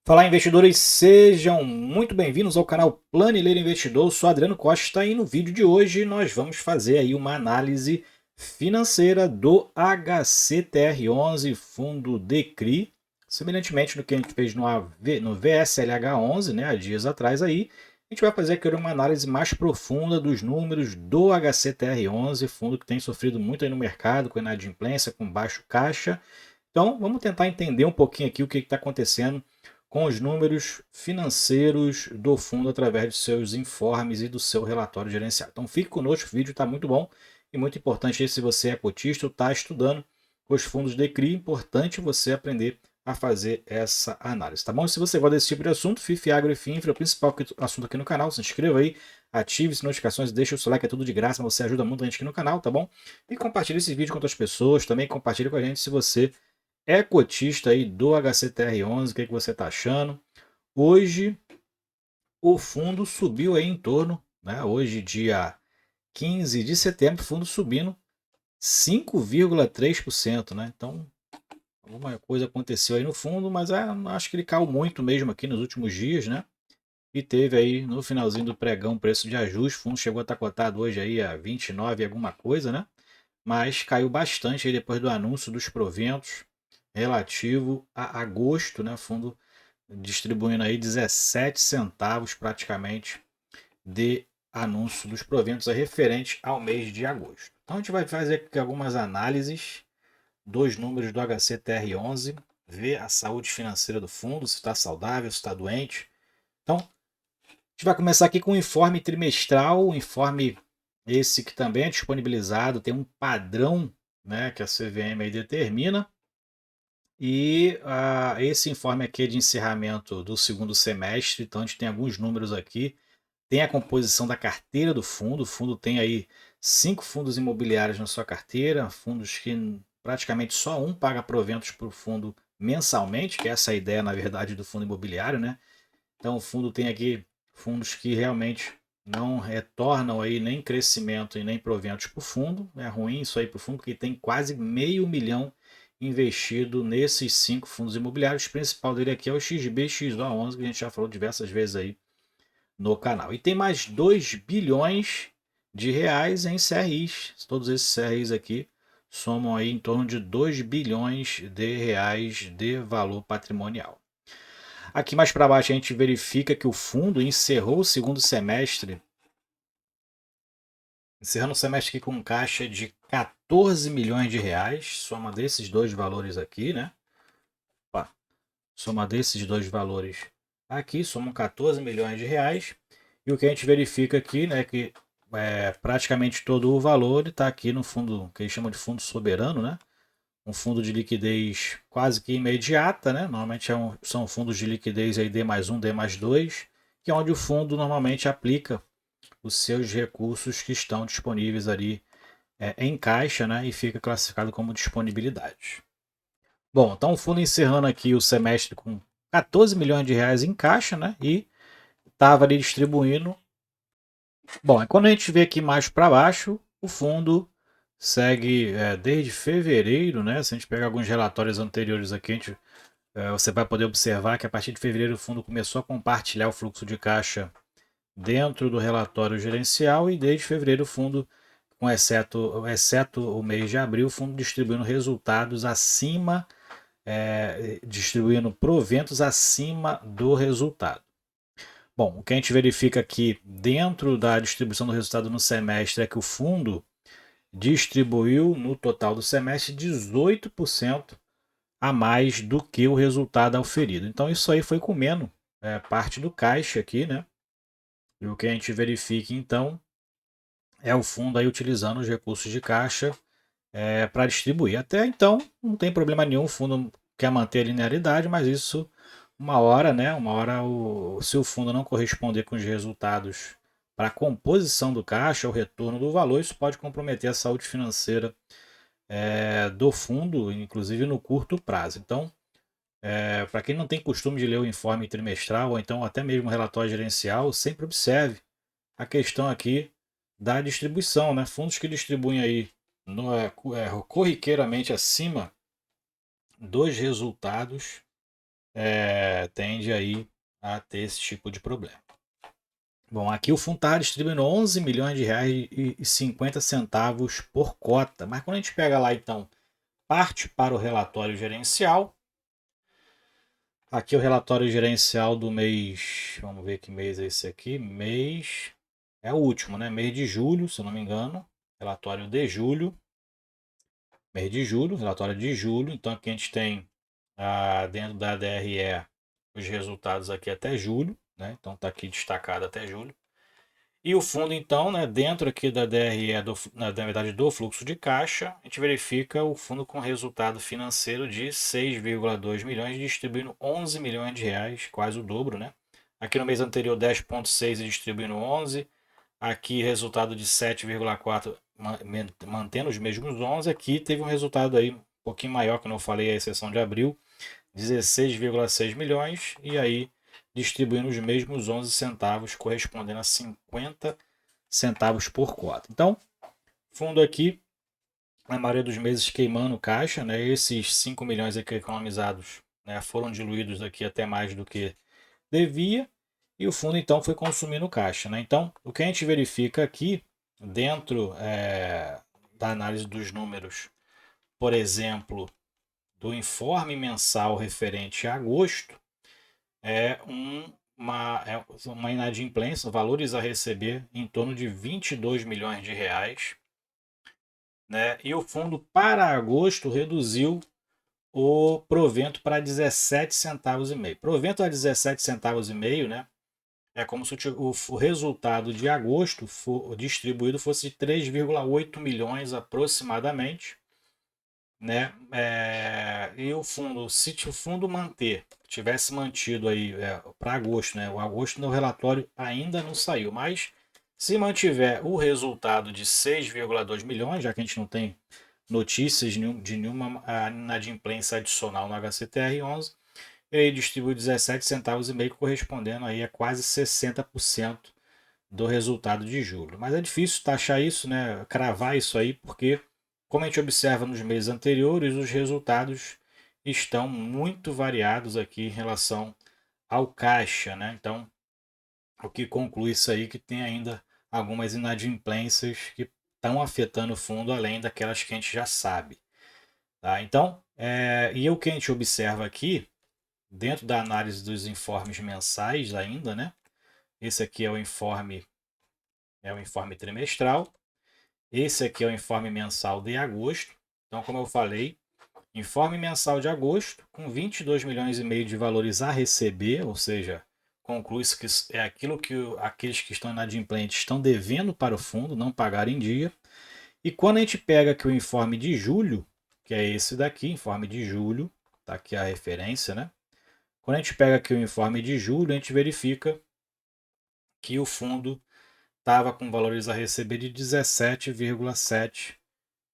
Fala, investidores, sejam muito bem-vindos ao canal Planileiro Investidor. Eu sou Adriano Costa e no vídeo de hoje nós vamos fazer aí uma análise financeira do HCTR11 fundo DCRI, semelhantemente no que a gente fez no VSLH11, né, há dias atrás aí. A gente vai fazer aqui uma análise mais profunda dos números do HCTR11, fundo que tem sofrido muito aí no mercado com inadimplência, com baixo caixa. Então, vamos tentar entender um pouquinho aqui o que está acontecendo com os números financeiros do fundo através de seus informes e do seu relatório gerencial. Então, fique conosco, o vídeo está muito bom e muito importante aí, se você é cotista ou está estudando os fundos de CRI, importante você aprender a fazer essa análise, tá bom? E se você gosta desse tipo de assunto, FIF, Agro e FINFRA, é o principal assunto aqui no canal, se inscreva aí, ative as notificações, deixa o seu like, é tudo de graça, você ajuda muito a gente aqui no canal, tá bom? E compartilhe esse vídeo com outras pessoas, também compartilhe com a gente se você é cotista aí do HCTR11, o que você está achando? Hoje o fundo subiu aí em torno, né? Hoje, dia 15 de setembro, o fundo subindo 5,3%, né? Então, alguma coisa aconteceu aí no fundo, mas acho que ele caiu muito mesmo aqui nos últimos dias, né? E teve aí no finalzinho do pregão preço de ajuste, o fundo chegou a estar cotado hoje aí a 29 alguma coisa, né? Mas caiu bastante aí depois do anúncio dos proventos relativo a agosto, né? Fundo distribuindo aí 17 centavos praticamente de anúncio dos proventos referente ao mês de agosto. Então a gente vai fazer aqui algumas análises dos números do HCTR11, ver a saúde financeira do fundo, se está saudável, se está doente. Então a gente vai começar aqui com o informe trimestral, o informe esse que também é disponibilizado, tem um padrão, né, que a CVM aí determina. E esse informe aqui é de encerramento do segundo semestre, então a gente tem alguns números aqui. Tem a composição da carteira do fundo. O fundo tem aí 5 fundos imobiliários na sua carteira, fundos que praticamente só um paga proventos para o fundo mensalmente, que essa é a ideia, na verdade, do fundo imobiliário, né? Então o fundo tem aqui fundos que realmente não retornam aí nem crescimento e nem proventos para o fundo. É ruim isso aí para o fundo, porque tem quase R$ 500 milhão investido nesses 5 fundos imobiliários. O principal dele aqui é o XBXO11, que a gente já falou diversas vezes aí no canal. E tem mais 2 bilhões de reais em CRIs. Todos esses CRIs aqui somam aí em torno de 2 bilhões de reais de valor patrimonial. Aqui mais para baixo a gente verifica que o fundo encerrou o segundo semestre, encerrando o semestre aqui com um caixa de 14 milhões de reais, soma desses dois valores aqui, né? Opa, soma desses dois valores aqui, somam 14 milhões de reais. E o que a gente verifica aqui, né, que praticamente todo o valor está aqui no fundo, que eles chamam de fundo soberano, né? Um fundo de liquidez quase que imediata, né? Normalmente são fundos de liquidez aí D mais um, D mais dois, que é onde o fundo normalmente aplica os seus recursos que estão disponíveis ali em caixa, né? E fica classificado como disponibilidade. Bom, então o fundo encerrando aqui o semestre com 14 milhões de reais em caixa, né? E estava ali distribuindo. Bom, quando a gente vê aqui mais para baixo, o fundo segue desde fevereiro, né? Se a gente pegar alguns relatórios anteriores aqui, você vai poder observar que a partir de fevereiro o fundo começou a compartilhar o fluxo de caixa dentro do relatório gerencial e desde fevereiro o fundo, exceto o mês de abril, o fundo distribuindo resultados acima, distribuindo proventos acima do resultado. Bom, o que a gente verifica aqui dentro da distribuição do resultado no semestre é que o fundo distribuiu no total do semestre 18% a mais do que o resultado auferido. Então isso aí foi comendo parte do caixa aqui, né? E o que a gente verifica então é o fundo aí utilizando os recursos de caixa para distribuir. Até então não tem problema nenhum, o fundo quer manter a linearidade, mas isso uma hora, né? Uma hora se o fundo não corresponder com os resultados para a composição do caixa, o retorno do valor, isso pode comprometer a saúde financeira do fundo, inclusive no curto prazo. Então, para quem não tem costume de ler o informe trimestral ou então até mesmo o relatório gerencial, sempre observe a questão aqui da distribuição, né? Fundos que distribuem aí corriqueiramente acima dos resultados, tende aí a ter esse tipo de problema. Bom, aqui o fundo está distribuindo 11 milhões de reais e 50 centavos por cota. Mas quando a gente pega lá, então, parte para o relatório gerencial. Aqui o relatório gerencial do mês. Vamos ver que mês é esse aqui. Mês. É o último, né? Mês de julho, se eu não me engano. Relatório de julho. Mês de julho, relatório de julho. Então aqui a gente tem dentro da DRE os resultados aqui até julho, né? Então está aqui destacado até julho. E o fundo, então, né, dentro aqui da DRE, na verdade do fluxo de caixa, a gente verifica o fundo com resultado financeiro de 6,2 milhões, distribuindo 11 milhões de reais, quase o dobro, né? Aqui no mês anterior 10,6 e distribuindo 11. Aqui resultado de 7,4 mantendo os mesmos 11. Aqui teve um resultado aí um pouquinho maior, como eu falei, a exceção de abril, 16,6 milhões, e aí distribuindo os mesmos 11 centavos, correspondendo a 50 centavos por cota. Então, fundo aqui, na maioria dos meses queimando caixa, né? Esses 5 milhões aqui economizados, né, foram diluídos aqui até mais do que devia, e o fundo então foi consumindo caixa, né? Então, o que a gente verifica aqui, dentro da análise dos números, por exemplo, do informe mensal referente a agosto, é uma inadimplência, valores a receber em torno de 22 milhões de reais, né? E o fundo para agosto reduziu o provento para 17 centavos e meio. Provento a 17 centavos e meio, né? É como se o resultado de agosto distribuído fosse 3,8 milhões aproximadamente, né? E o fundo, se o fundo tivesse mantido aí para agosto, né? O agosto no relatório ainda não saiu, mas se mantiver o resultado de 6,2 milhões, já que a gente não tem notícias de nenhuma inadimplência adicional no HCTR11, ele distribui 17 centavos e meio, correspondendo aí a quase 60% do resultado de julho. Mas é difícil taxar isso, né? Cravar isso aí, porque como a gente observa nos meses anteriores, os resultados estão muito variados aqui em relação ao caixa, né? Então, o que conclui isso aí que tem ainda algumas inadimplências que estão afetando o fundo, além daquelas que a gente já sabe. Tá? Então, e o que a gente observa aqui, dentro da análise dos informes mensais ainda, né? Esse aqui é o informe trimestral. Esse aqui é o informe mensal de agosto. Então, como eu falei, informe mensal de agosto, com 22 milhões e meio de valores a receber, ou seja, conclui-se que é aquilo que aqueles que estão inadimplentes estão devendo para o fundo, não pagaram em dia. E quando a gente pega aqui o informe de julho, que é esse daqui, informe de julho, está aqui a referência, né? Quando a gente pega aqui o informe de julho, a gente verifica que o fundo estava com valores a receber de 17,7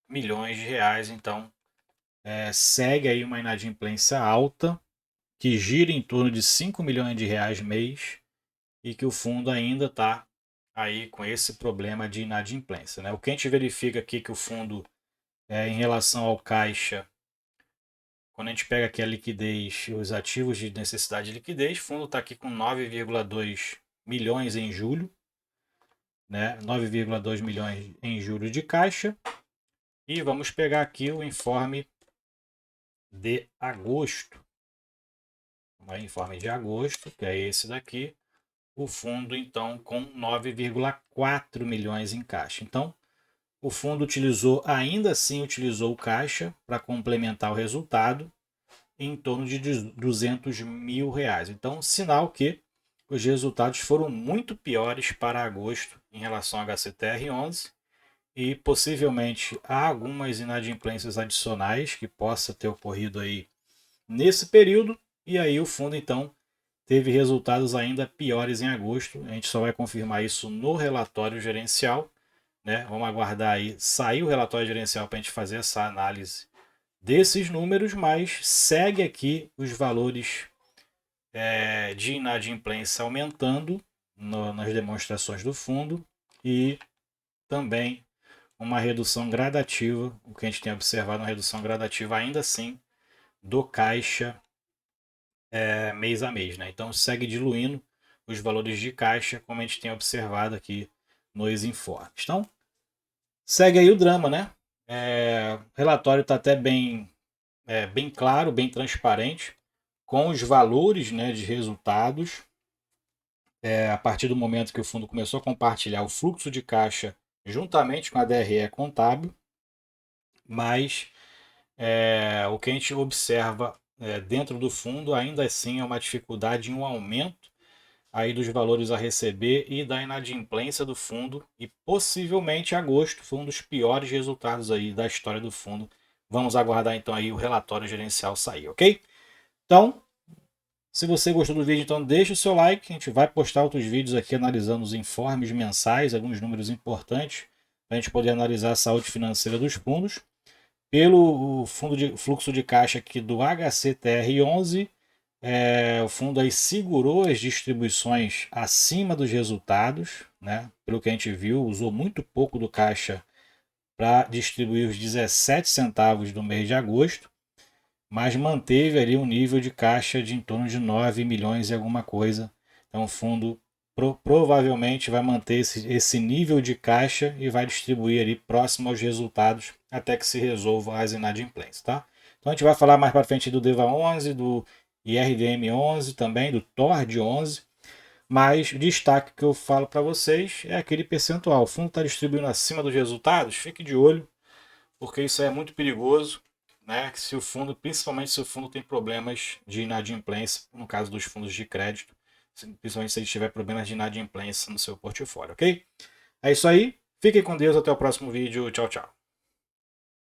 milhões de reais. Então, segue aí uma inadimplência alta, que gira em torno de 5 milhões de reais mês, e que o fundo ainda está aí com esse problema de inadimplência. Né? O que a gente verifica aqui que o fundo, em relação ao caixa, quando a gente pega aqui a liquidez, os ativos de necessidade de liquidez, o fundo está aqui com 9,2 milhões em julho, né? 9,2 milhões em julho de caixa. E vamos pegar aqui o informe de agosto. O informe de agosto, que é esse daqui. O fundo, então, com 9,4 milhões em caixa. Então, o fundo ainda assim utilizou o caixa para complementar o resultado em torno de 200 mil reais. Então, sinal que os resultados foram muito piores para agosto em relação ao HCTR11, e possivelmente há algumas inadimplências adicionais que possa ter ocorrido aí nesse período, e aí o fundo então teve resultados ainda piores em agosto. A gente só vai confirmar isso no relatório gerencial, né? Vamos aguardar aí sair o relatório gerencial para a gente fazer essa análise desses números, mas segue aqui os valores de inadimplência aumentando nas demonstrações do fundo, e também uma redução gradativa, o que a gente tem observado, uma redução gradativa ainda assim do caixa mês a mês, né? Então segue diluindo os valores de caixa, como a gente tem observado aqui nos informes. Então, segue aí o drama, né? O relatório está até bem claro, bem transparente, com os valores, né, de resultados. A partir do momento que o fundo começou a compartilhar o fluxo de caixa juntamente com a DRE contábil, mas o que a gente observa dentro do fundo ainda assim é uma dificuldade em um aumento aí dos valores a receber e da inadimplência do fundo, e possivelmente agosto foi um dos piores resultados aí da história do fundo. Vamos aguardar então aí o relatório gerencial sair, ok? Então, se você gostou do vídeo, então deixa o seu like. A gente vai postar outros vídeos aqui analisando os informes mensais, alguns números importantes, para a gente poder analisar a saúde financeira dos fundos. Pelo fluxo de caixa aqui do HCTR11, o fundo aí segurou as distribuições acima dos resultados, né? Pelo que a gente viu, usou muito pouco do caixa para distribuir os 17 centavos do mês de agosto, mas manteve ali um nível de caixa de em torno de 9 milhões e alguma coisa. Então o fundo provavelmente vai manter esse nível de caixa e vai distribuir ali próximo aos resultados até que se resolvam as inadimplências, tá? Então a gente vai falar mais para frente do DEVA 11, do IRDM 11 também, do TORD 11, mas o destaque que eu falo para vocês é aquele percentual. O fundo está distribuindo acima dos resultados, fique de olho, porque isso é muito perigoso, né? Se o fundo, principalmente se o fundo tem problemas de inadimplência, no caso dos fundos de crédito, principalmente se ele tiver problemas de inadimplência no seu portfólio, ok? É isso aí, fiquem com Deus, até o próximo vídeo, tchau, tchau.